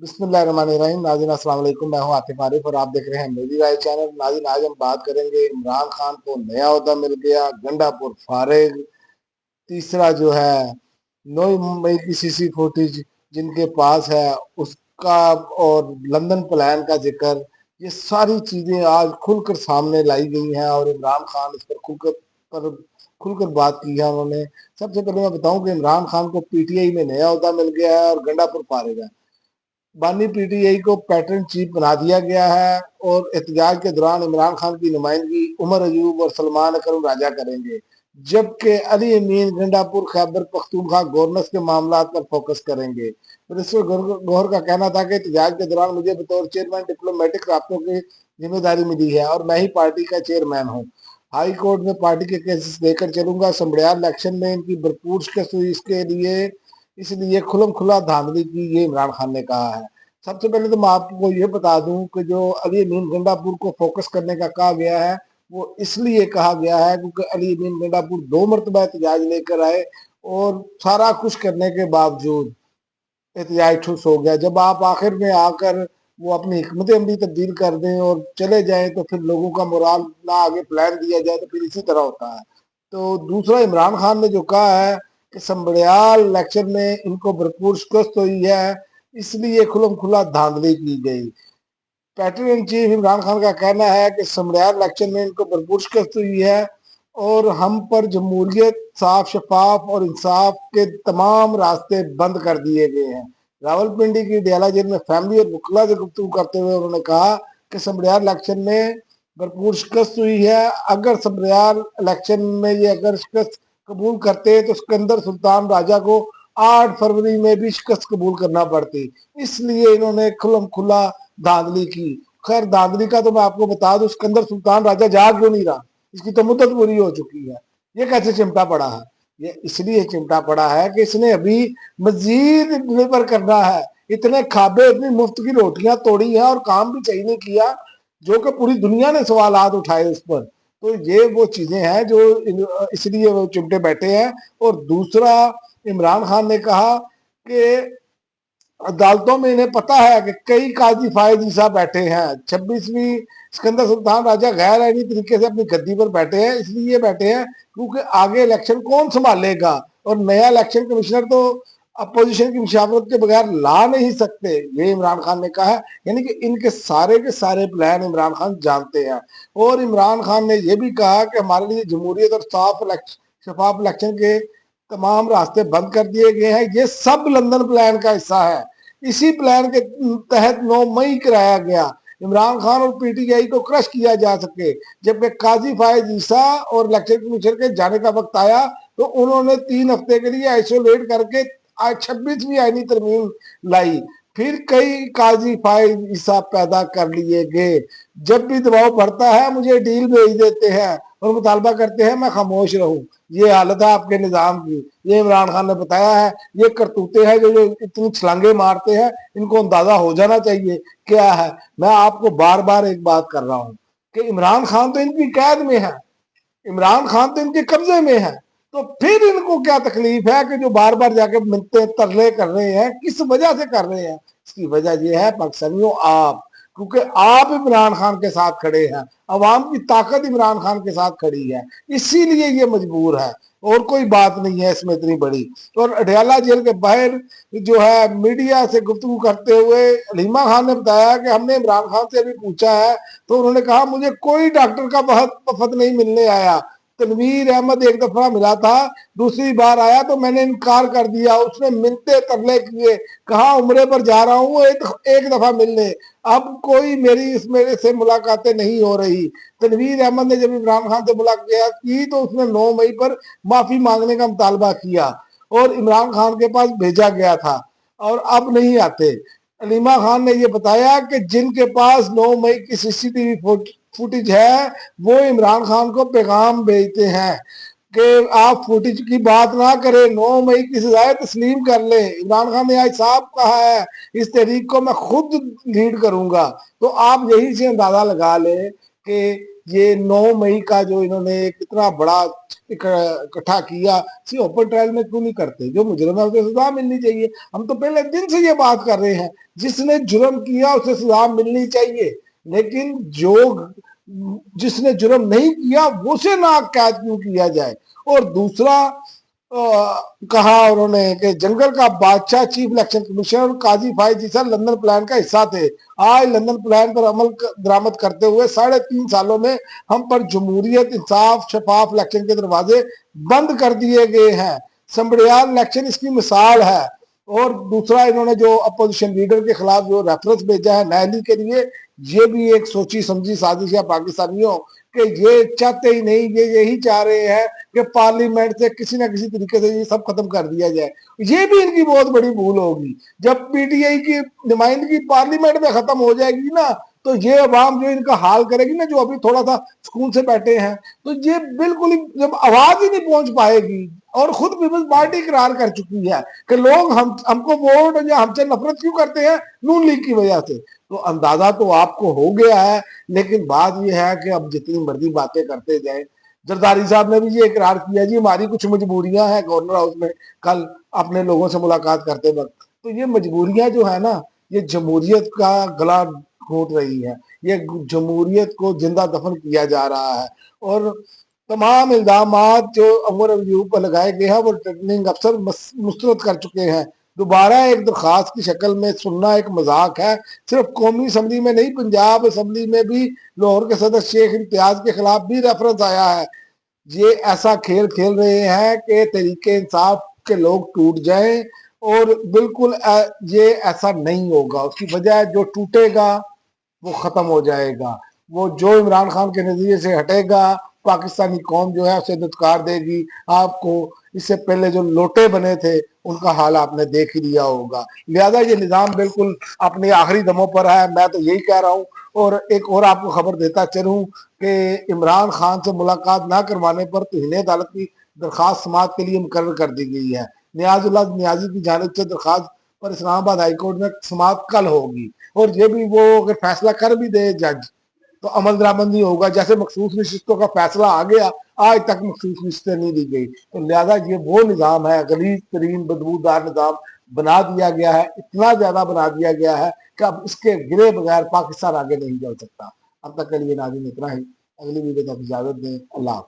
बिस्मिल्लाहिर्रहमानिर्रहीम। नाज़रीन अस्सलाम वालेकुम, मैं हूं आतिफ आरिफ और आप देख रहे हैं मेरी राय चैनल। नाज़रीन आज हम बात करेंगे इमरान खान को नया ओहदा मिल गया, गंडापुर फारिग। तीसरा जो है 9 मई की सीसी फुटेज जिनके पास है उसका, और लंदन प्लान का जिक्र, ये सारी चीजें आज खुलकर सामने लाई गई हैं और इमरान खान इस पर खुलकर बात की है उन्होंने। सबसे पहले मैं बताऊं कि इमरान खान को पीटीआई में नया ओहदा मिल गया है और गंडापुर फारिग है। बानी पीटीआई को पैटर्न चीफ बना दिया गया है और एहतजाज के दौरान इमरान खान की नुमाइंदगी उमर अयूब और सलमान अकरम राजा करेंगे, जबकि अली अमीन गंडापुर खैबर पख्तूनख्वा गवर्नेंस के मामला पर फोकस करेंगे। मिनिस्टर गौहर का कहना था कि एहतजाज के दौरान मुझे बतौर चेयरमैन डिप्लोमेटिक राब्तों की जिम्मेदारी मिली है और मैं ही पार्टी का चेयरमैन हूँ। हाई कोर्ट में पार्टी के केसेस लेकर चलूंगा। समड़ियाल इलेक्शन में इनकी भरपूर शिकस्त हुई, इसके लिए इसलिए खुलम खुला धांधली की, ये इमरान खान ने कहा है। सबसे पहले तो मैं आपको ये बता दूं कि जो अली अमीन गंडापुर को फोकस करने का कहा गया है, वो इसलिए कहा गया है क्योंकि अली अमीन गंडापुर 2 मरतबा एहतजाज लेकर आए और सारा कुछ करने के बावजूद एहतजाज ठुस हो गया। जब आप आखिर में आकर वो अपनी हिकमत अमली तब्दील कर दें और चले जाएं तो फिर लोगों का मोराल ना आगे प्लान दिया जाए तो फिर इसी तरह होता है। तो दूसरा, इमरान खान ने जो कहा है कि संबड़ियाल इलेक्शन में इनको भरपूर शिकस्त हुई है, इसलिए खुलम खुला धांधली की गई। Pattern in chief Imran Khan का कहना है कि समड़ियाल इलेक्शन में इनको भरपूर शिकस्त हुई है और हम पर जमहूरियत, साफ शफाफ और इंसाफ के तमाम रास्ते बंद कर दिए गए हैं। रावलपिंडी की डियाला जेल में फैमिली और वकला से गुफ्तगू करते हुए उन्होंने कहा कि समड़ियाल इलेक्शन में भरपूर शिकस्त हुई है। अगर समड़ियाल इलेक्शन में ये अगर शिकस्त कबूल करते तो सिकंदर सुल्तान राजा को 8 फरवरी में भी शिकस्त कबूल करना पड़ती, इसलिए इन्होंने खुलम खुला धांधली की। खैर, धांधली का तो मैं आपको बता दूं, सिकंदर सुल्तान राजा जाग क्यों नहीं रहा, इसकी तो मुद्दत पूरी हो चुकी है। ये कैसे चिमटा पड़ा है? ये इसलिए चिमटा पड़ा है कि इसने अभी मजीद डिलीवर करना है। इतने खाबे, इतनी मुफ्त की रोटियां तोड़ी हैं और काम भी सही नहीं किया, जो कि पूरी दुनिया ने सवाल उठाए उस पर। तो ये वो चीजें हैं जो इसलिए वो चिमटे बैठे हैं। और दूसरा, इमरान खान ने कहा कि अदालतों में इन्हें पता है कि कई काजी फायद ईसा बैठे हैं। 26वीं सिकंदर सुल्तान राजा गैर आईनी तरीके से अपनी गद्दी पर बैठे हैं, इसलिए बैठे हैं क्योंकि आगे इलेक्शन कौन संभालेगा और नया इलेक्शन कमिश्नर तो अपोजिशन की मुशावरत के बगैर ला नहीं सकते, ये इमरान खान ने कहा है। यानी कि इनके सारे के सारे प्लान इमरान खान जानते हैं। और इमरान खान ने यह भी कहा कि हमारे लिए जमहूरियत और शफाफ इलेक्शन के तमाम रास्ते बंद कर दिए गए हैं। ये सब लंदन प्लान का हिस्सा है। इसी प्लान के तहत 9 मई कराया गया, इमरान खान और पीटीआई को क्रश किया जा सके। जबकि काजी फायज ईसा और इलेक्शन कमीशन के जाने का वक्त आया तो उन्होंने 3 हफ्ते के लिए आइसोलेट करके आज 26वीं आईनी तरमीम लाई। फिर कई काजी फायज ईसा पैदा कर लिए गए। जब भी दबाव बढ़ता है मुझे डील भेज देते हैं और मुतालबा करते हैं मैं खामोश रहूं। ये हालत है आपके निजाम की, ये इमरान खान ने बताया है। ये करतूते हैं जो इतनी छलांगे मारते हैं, इनको अंदाजा हो जाना चाहिए क्या है। मैं आपको बार बार एक बात कर रहा हूं कि इमरान खान तो इनकी कैद में है, इमरान खान तो इनके कब्जे में है, तो फिर इनको क्या तकलीफ है कि जो बार बार जाके मिलते तरले कर रहे हैं, किस वजह से कर रहे हैं? इसकी वजह यह है पाकिस्तानियों, आप, क्योंकि आप इमरान खान के साथ खड़े हैं, अवाम की ताकत इमरान खान के साथ खड़ी है, इसीलिए ये मजबूर है। और कोई बात नहीं है इसमें इतनी बड़ी। और अडयाला जेल के बाहर जो है मीडिया से गुफ्तगू करते हुए हलीमा खान ने बताया कि हमने इमरान खान से अभी पूछा है तो उन्होंने कहा मुझे कोई डॉक्टर का वफद नहीं मिलने आया। तनवीर अहमद एक दफा मिला था, दूसरी बार आया तो मैंने इनकार कर दिया। उसने मिलते तरले किए, कहा उम्रे पर जा रहा हूँ एक दफा मिलने, अब कोई मेरे से मुलाकातें नहीं हो रही। तनवीर अहमद ने जब इमरान खान से मुलाकात की तो उसने 9 मई पर माफी मांगने का मुतालबा किया और इमरान खान के पास भेजा गया था और अब नहीं आते। अलीमा खान ने यह बताया कि जिनके पास 9 मई की सीसीटीवी फुटेज है वो इमरान खान को पैगाम भेजते हैं कि आप फुटेज की बात ना करें, 9 मई की सजाए तस्लीम कर ले। इमरान खान ने आज साफ कहा है इस तहरीक को मैं खुद लीड करूंगा। तो आप यही से अंदाजा लगा ले कि ये 9 मई का जो इन्होंने कितना बड़ा इकट्ठा किया, सी ओपन ट्रायल में क्यों नहीं करते? जो मुजरिम है उसे सजा मिलनी चाहिए। हम तो पहले दिन से ये बात कर रहे हैं, जिसने जुर्म किया उसे सजा मिलनी चाहिए, लेकिन जो जिसने जुर्म नहीं किया उसे ना कैद क्यों किया जाए? और दूसरा कहा उन्होंने कि जंगल का बादशाह चीफ इलेक्शन कमिश्नर काजी फायद ईसा लंदन प्लान का हिस्सा थे। आज लंदन प्लान पर अमल दरामद करते हुए 3.5 सालों में हम पर जमहूरियत, इंसाफ, शफाफ इलेक्शन के दरवाजे बंद कर दिए गए हैं। संबड़ियाल इलेक्शन इसकी मिसाल है। और दूसरा इन्होंने जो अपोजिशन लीडर के खिलाफ जो रेफरेंस भेजा है नहली के लिए, ये भी एक सोची समझी साजिश है पाकिस्तानियों कि ये चाहते ही नहीं, ये यही चाह रहे हैं कि पार्लियामेंट से किसी ना किसी तरीके से ये सब खत्म कर दिया जाए। ये भी इनकी बहुत बड़ी भूल होगी। जब पीटीआई की नुमाइंदगी पार्लियामेंट में खत्म हो जाएगी ना, तो ये अवाम जो इनका हाल करेगी ना, जो अभी थोड़ा सा सुकून से बैठे हैं, तो ये बिल्कुल ही जब आवाज ही नहीं पहुंच पाएगी। और खुद पीपल्स पार्टी इकरार कर चुकी है कि लोग हमको वोट या हमसे नफरत क्यों करते हैं, नून लीग की वजह से। तो अंदाजा तो आपको हो गया है, लेकिन बात यह है कि अब जितनी मर्जी बातें करते जाए। जरदारी साहब ने भी ये इकरार किया जी हमारी कुछ मजबूरियां हैं गवर्नर हाउस में कल अपने लोगों से मुलाकात करते वक्त। तो ये मजबूरियां जो है ना, ये जमहूरियत का गला घोट रही है, ये जमहूरियत को जिंदा दफन किया जा रहा है। और तमाम इल्जाम जो अमर अयूब पर लगाए गए हैं वो रिटर्निंग अफसर मुस्तरद कर चुके हैं। दोबारा एक दरखास्त की शक्ल में सुनना एक मजाक है। सिर्फ कौमी असम्बली में नहीं, पंजाब असम्बली में भी लाहौर के सदर शेख इम्तियाज के खिलाफ भी रेफरेंस आया है। ये ऐसा खेल खेल रहे हैं कि तरीके इंसाफ के लोग टूट जाएं, और बिल्कुल ये ऐसा नहीं होगा। उसकी वजह जो टूटेगा वो खत्म हो जाएगा। वो जो इमरान खान के नजरिए से हटेगा, पाकिस्तानी कौम जो है उसे दुत्कार देगी। आपको इससे पहले जो लोटे बने थे उनका हाल आपने देख ही लिया होगा। लिहाजा ये निज़ाम बिल्कुल अपने आखिरी दमों पर है, मैं तो यही कह रहा हूँ। और एक और आपको खबर देता चलूँ कि इमरान खान से मुलाकात ना करवाने पर तौहीन अदालत की दरखास्त समात के लिए मुकर्रर कर दी गई है। नियाजुल्लाह नियाजी की जानिब से दरखास्त पर इस्लामाबाद हाईकोर्ट में समात कल होगी। और ये भी वो अगर फैसला कर भी दे जज, तो अमल दरामद नहीं होगा। जैसे मखसूस नशिस्तों का फैसला आ गया, आज तक मखसूस नशिस्तें नहीं दी गई। तो लिहाजा ये वो निज़ाम है, गलीज तरीन बदबूदार निज़ाम बना दिया गया है, इतना ज्यादा बना दिया गया है कि अब इसके गिरे बगैर पाकिस्तान आगे नहीं चल सकता। अब तक के लिए नाज़रीन इतना ही। अगली वीडियो तक इजाजत दें। अल्लाह।